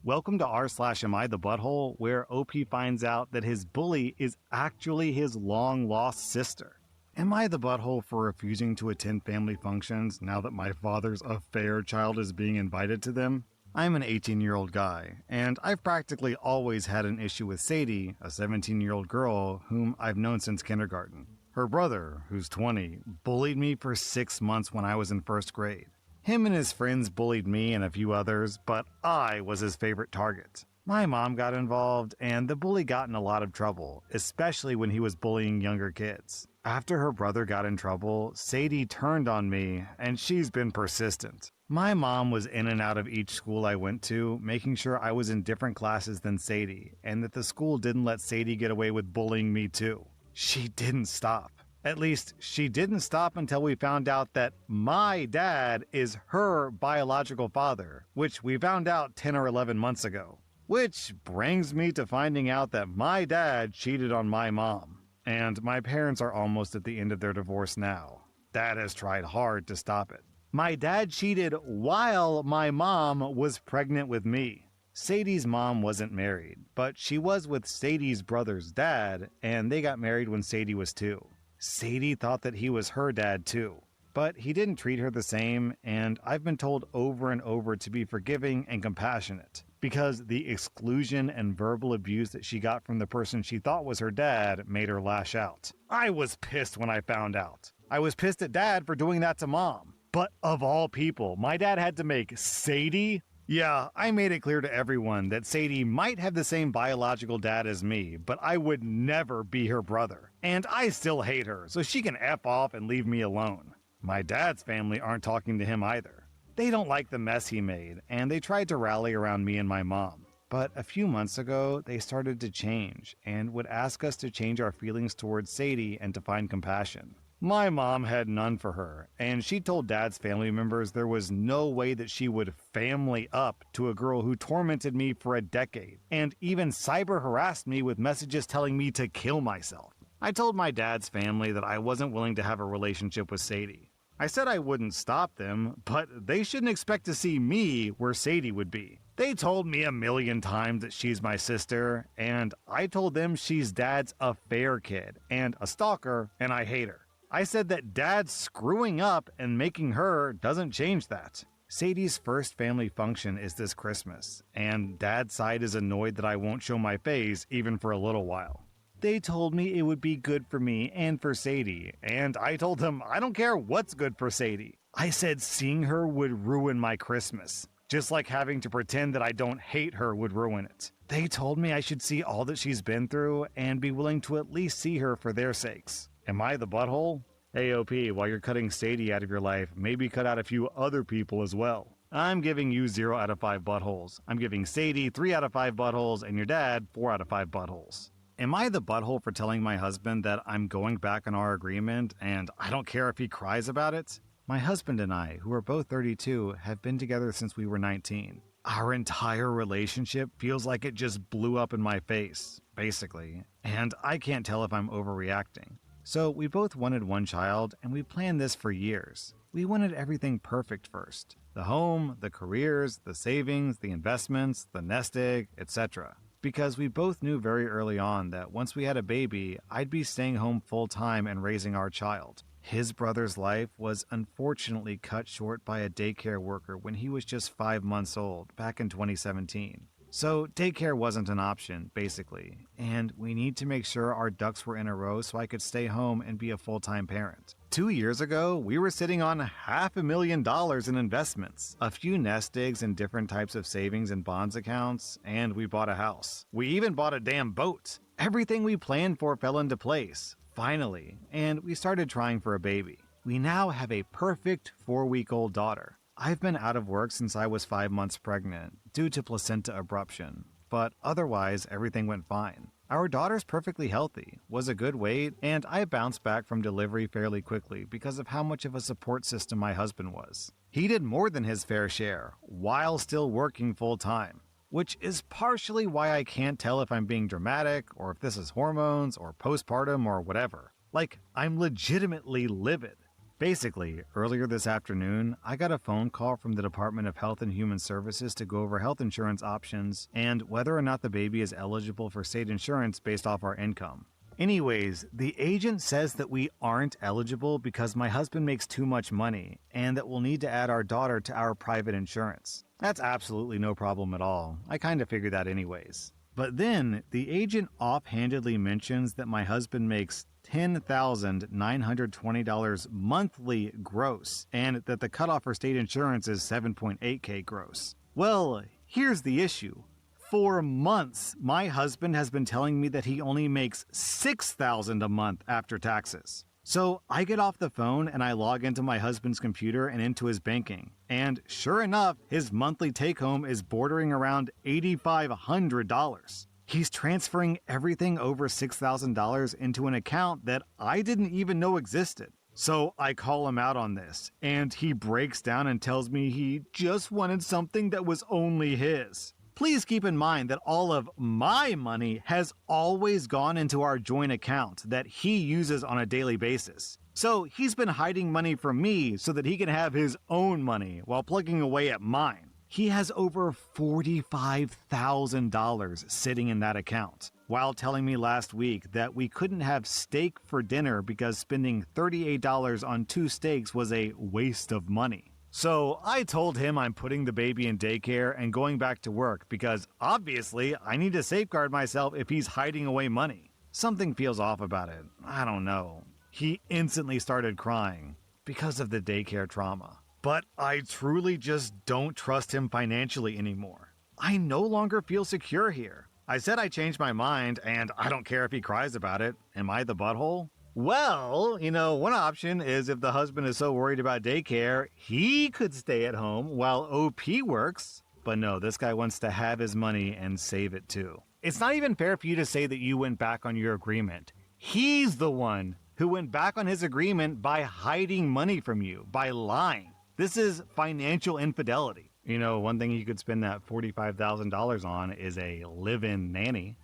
Welcome to r/Am I the Butthole, where OP finds out that his bully is actually his long-lost sister. Am I the butthole for refusing to attend family functions now that my father's affair child is being invited to them? I'm an 18-year-old guy, and I've practically always had an issue with Sadie, a 17-year-old girl whom I've known since kindergarten. Her brother, who's 20, bullied me for 6 months when I was in first grade. Him and his friends bullied me and a few others, but I was his favorite target. My mom got involved, and the bully got in a lot of trouble, especially when he was bullying younger kids. After her brother got in trouble, Sadie turned on me, and she's been persistent. My mom was in and out of each school I went to, making sure I was in different classes than Sadie, and that the school didn't let Sadie get away with bullying me too. She didn't stop. At least, she didn't stop until we found out that my dad is her biological father, which we found out 10 or 11 months ago. Which brings me to finding out that my dad cheated on my mom. And my parents are almost at the end of their divorce now. Dad has tried hard to stop it. My dad cheated while my mom was pregnant with me. Sadie's mom wasn't married, but she was with Sadie's brother's dad, and they got married when Sadie was 2. Sadie thought that he was her dad too, but he didn't treat her the same, and I've been told over and over to be forgiving and compassionate, because the exclusion and verbal abuse that she got from the person she thought was her dad made her lash out. I was pissed when I found out. I was pissed at Dad for doing that to Mom. But of all people, my dad had to make Sadie? Yeah, I made it clear to everyone that Sadie might have the same biological dad as me, but I would never be her brother. And I still hate her, so she can F off and leave me alone. My dad's family aren't talking to him either. They don't like the mess he made, and they tried to rally around me and my mom. But a few months ago, they started to change, and would ask us to change our feelings towards Sadie and to find compassion. My mom had none for her, and she told Dad's family members there was no way that she would family up to a girl who tormented me for a decade, and even cyber harassed me with messages telling me to kill myself. I told my dad's family that I wasn't willing to have a relationship with Sadie. I said I wouldn't stop them, but they shouldn't expect to see me where Sadie would be. They told me a million times that she's my sister, and I told them she's Dad's affair kid, and a stalker, and I hate her. I said that Dad's screwing up and making her doesn't change that. Sadie's first family function is this Christmas, and Dad's side is annoyed that I won't show my face even for a little while. They told me it would be good for me and for Sadie, and I told them I don't care what's good for Sadie. I said seeing her would ruin my Christmas, just like having to pretend that I don't hate her would ruin it. They told me I should see all that she's been through and be willing to at least see her for their sakes. Am I the butthole? AOP, while you're cutting Sadie out of your life, maybe cut out a few other people as well. I'm giving you 0 out of 5 buttholes. I'm giving Sadie 3 out of 5 buttholes and your dad 4 out of 5 buttholes. Am I the butthole for telling my husband that I'm going back on our agreement and I don't care if he cries about it? My husband and I, who are both 32, have been together since we were 19. Our entire relationship feels like it just blew up in my face, basically, and I can't tell if I'm overreacting. So we both wanted one child, and we planned this for years. We wanted everything perfect first. The home, the careers, the savings, the investments, the nest egg, etc. Because we both knew very early on that once we had a baby, I'd be staying home full-time and raising our child. His brother's life was unfortunately cut short by a daycare worker when he was just 5 months old, back in 2017. So daycare wasn't an option, basically, and we need to make sure our ducks were in a row so I could stay home and be a full-time parent. 2 years ago, we were sitting on $500,000 in investments, a few nest eggs and different types of savings and bonds accounts, and we bought a house. We even bought a damn boat. Everything we planned for fell into place, finally, and we started trying for a baby. We now have a perfect 4-week-old daughter. I've been out of work since I was 5 months pregnant, due to placenta abruption, but otherwise everything went fine. Our daughter's perfectly healthy, was a good weight, and I bounced back from delivery fairly quickly because of how much of a support system my husband was. He did more than his fair share, while still working full-time, which is partially why I can't tell if I'm being dramatic, or if this is hormones, or postpartum, or whatever. Like, I'm legitimately livid. Basically, earlier this afternoon, I got a phone call from the Department of Health and Human Services to go over health insurance options and whether or not the baby is eligible for state insurance based off our income. Anyways, the agent says that we aren't eligible because my husband makes too much money and that we'll need to add our daughter to our private insurance. That's absolutely no problem at all. I kind of figured that anyways. But then, the agent offhandedly mentions that my husband makes $10,920 monthly gross and that the cutoff for state insurance is $7.8K gross. Well, here's the issue. For months, my husband has been telling me that he only makes $6,000 a month after taxes. So I get off the phone and I log into my husband's computer and into his banking. And sure enough, his monthly take-home is bordering around $8,500. He's transferring everything over $6,000 into an account that I didn't even know existed. So I call him out on this, and he breaks down and tells me he just wanted something that was only his. Please keep in mind that all of my money has always gone into our joint account that he uses on a daily basis. So he's been hiding money from me so that he can have his own money while plugging away at mine. He has over $45,000 sitting in that account, while telling me last week that we couldn't have steak for dinner because spending $38 on 2 steaks was a waste of money. So I told him I'm putting the baby in daycare and going back to work because obviously I need to safeguard myself if he's hiding away money. Something feels off about it. I don't know. He instantly started crying because of the daycare trauma. But I truly just don't trust him financially anymore. I no longer feel secure here. I said I changed my mind and I don't care if he cries about it. Am I the butthole? Well, one option is if the husband is so worried about daycare, he could stay at home while OP works. But no, this guy wants to have his money and save it too. It's not even fair for you to say that you went back on your agreement. He's the one who went back on his agreement by hiding money from you, by lying. This is financial infidelity. One thing you could spend that $45,000 on is a live-in nanny.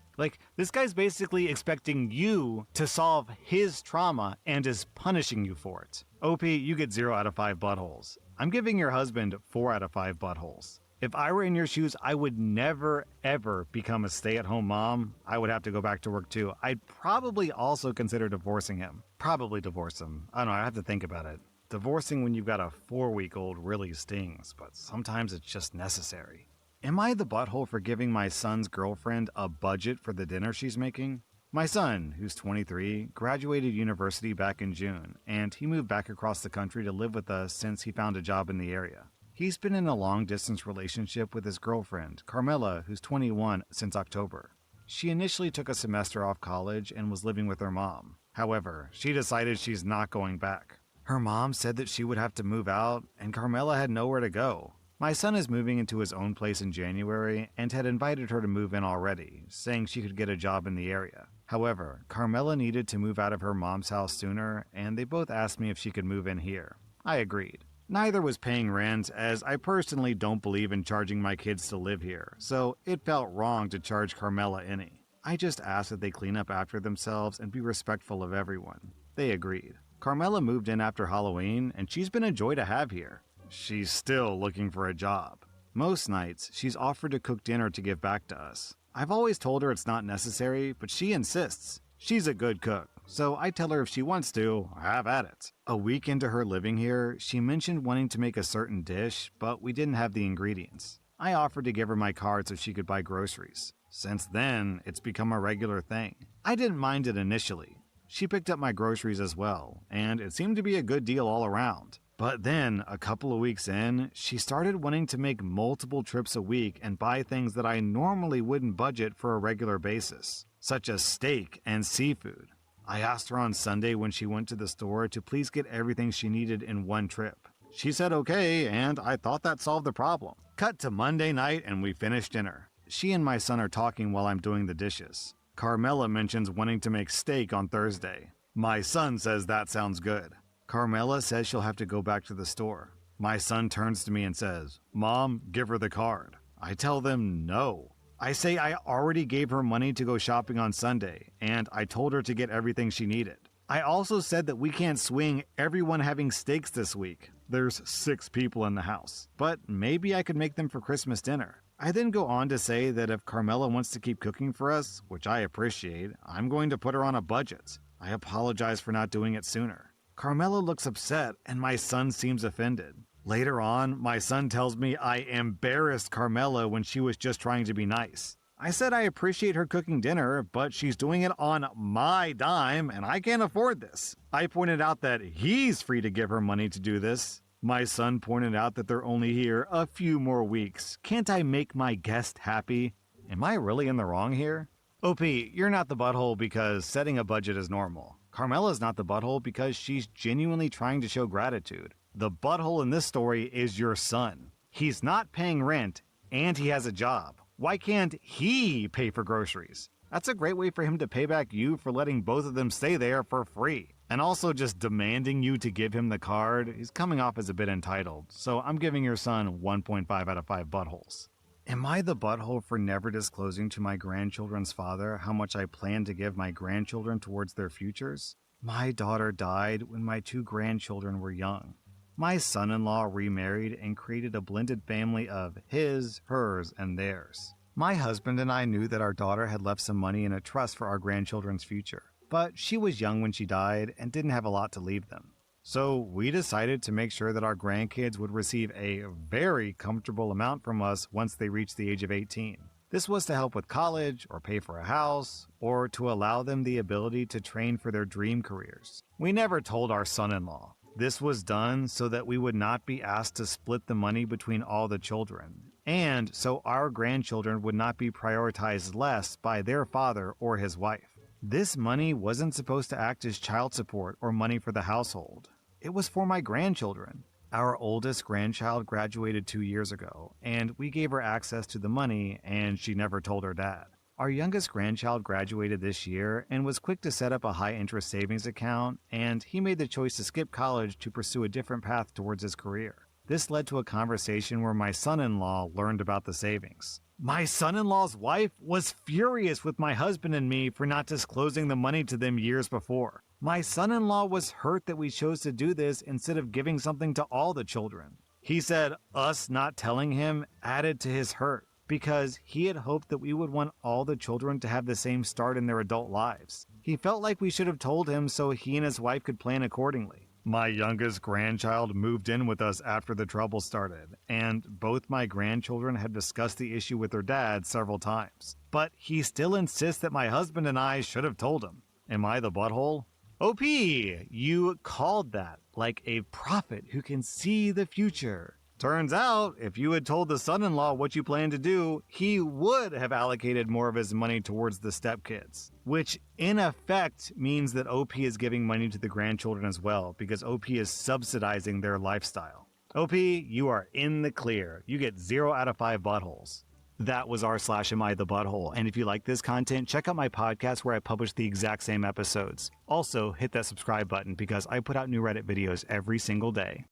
This guy's basically expecting you to solve his trauma and is punishing you for it. OP, you get 0 out of 5 buttholes. I'm giving your husband 4 out of 5 buttholes. If I were in your shoes, I would never, ever become a stay-at-home mom. I would have to go back to work too. I'd probably also consider divorcing him. Probably divorce him. I don't know, I have to think about it. Divorcing when you've got a 4-week-old really stings, but sometimes it's just necessary. Am I the butthole for giving my son's girlfriend a budget for the dinner she's making? My son, who's 23, graduated university back in June, and he moved back across the country to live with us since he found a job in the area. He's been in a long-distance relationship with his girlfriend, Carmela, who's 21, since October. She initially took a semester off college and was living with her mom. However, she decided she's not going back. Her mom said that she would have to move out, and Carmela had nowhere to go. My son is moving into his own place in January and had invited her to move in already, saying she could get a job in the area. However, Carmela needed to move out of her mom's house sooner, and they both asked me if she could move in here. I agreed. Neither was paying rent, as I personally don't believe in charging my kids to live here, so it felt wrong to charge Carmela any. I just asked that they clean up after themselves and be respectful of everyone. They agreed. Carmela moved in after Halloween, and she's been a joy to have here. She's still looking for a job. Most nights, she's offered to cook dinner to give back to us. I've always told her it's not necessary, but she insists. She's a good cook, so I tell her if she wants to, have at it. A week into her living here, she mentioned wanting to make a certain dish, but we didn't have the ingredients. I offered to give her my card so she could buy groceries. Since then, it's become a regular thing. I didn't mind it initially. She picked up my groceries as well, and it seemed to be a good deal all around. But then, a couple of weeks in, she started wanting to make multiple trips a week and buy things that I normally wouldn't budget for a regular basis, such as steak and seafood. I asked her on Sunday when she went to the store to please get everything she needed in one trip. She said okay, and I thought that solved the problem. Cut to Monday night and we finished dinner. She and my son are talking while I'm doing the dishes. Carmela mentions wanting to make steak on Thursday. My son says that sounds good. Carmela says she'll have to go back to the store. My son turns to me and says, "Mom, give her the card." I tell them no. I say I already gave her money to go shopping on Sunday, and I told her to get everything she needed. I also said that we can't swing everyone having steaks this week. There's 6 people in the house, but maybe I could make them for Christmas dinner. I then go on to say that if Carmela wants to keep cooking for us, which I appreciate, I'm going to put her on a budget. I apologize for not doing it sooner. Carmela looks upset and my son seems offended. Later on, my son tells me I embarrassed Carmela when she was just trying to be nice. I said I appreciate her cooking dinner, but she's doing it on my dime and I can't afford this. I pointed out that he's free to give her money to do this. My son pointed out that they're only here a few more weeks. Can't I make my guest happy? Am I really in the wrong here? OP, you're not the butthole because setting a budget is normal. Carmela's not the butthole because she's genuinely trying to show gratitude. The butthole in this story is your son. He's not paying rent and he has a job. Why can't he pay for groceries? That's a great way for him to pay back you for letting both of them stay there for free. And also just demanding you to give him the card. He's coming off as a bit entitled, so I'm giving your son 1.5 out of 5 buttholes. Am I the butthole for never disclosing to my grandchildren's father how much I plan to give my grandchildren towards their futures? My daughter died when my 2 grandchildren were young. My son-in-law remarried and created a blended family of his, hers, and theirs. My husband and I knew that our daughter had left some money in a trust for our grandchildren's future, but she was young when she died and didn't have a lot to leave them. So we decided to make sure that our grandkids would receive a very comfortable amount from us once they reached the age of 18. This was to help with college, or pay for a house, or to allow them the ability to train for their dream careers. We never told our son-in-law. This was done so that we would not be asked to split the money between all the children, and so our grandchildren would not be prioritized less by their father or his wife. This money wasn't supposed to act as child support or money for the household. It was for my grandchildren. Our oldest grandchild graduated 2 years ago, and we gave her access to the money, and she never told her dad. Our youngest grandchild graduated this year and was quick to set up a high-interest savings account, and he made the choice to skip college to pursue a different path towards his career. This led to a conversation where my son-in-law learned about the savings. My son-in-law's wife was furious with my husband and me for not disclosing the money to them years before. My son-in-law was hurt that we chose to do this instead of giving something to all the children. He said us not telling him added to his hurt, because he had hoped that we would want all the children to have the same start in their adult lives. He felt like we should have told him so he and his wife could plan accordingly. My youngest grandchild moved in with us after the trouble started, and both my grandchildren had discussed the issue with their dad several times. But he still insists that my husband and I should have told him. Am I the butthole? OP, you called that like a prophet who can see the future. Turns out, if you had told the son-in-law what you planned to do, he would have allocated more of his money towards the stepkids. Which, in effect, means that OP is giving money to the grandchildren as well, because OP is subsidizing their lifestyle. OP, you are in the clear. You get 0 out of 5 buttholes. That was r/Am I the Butthole, and if you like this content, check out my podcast where I publish the exact same episodes. Also, hit that subscribe button because I put out new Reddit videos every single day.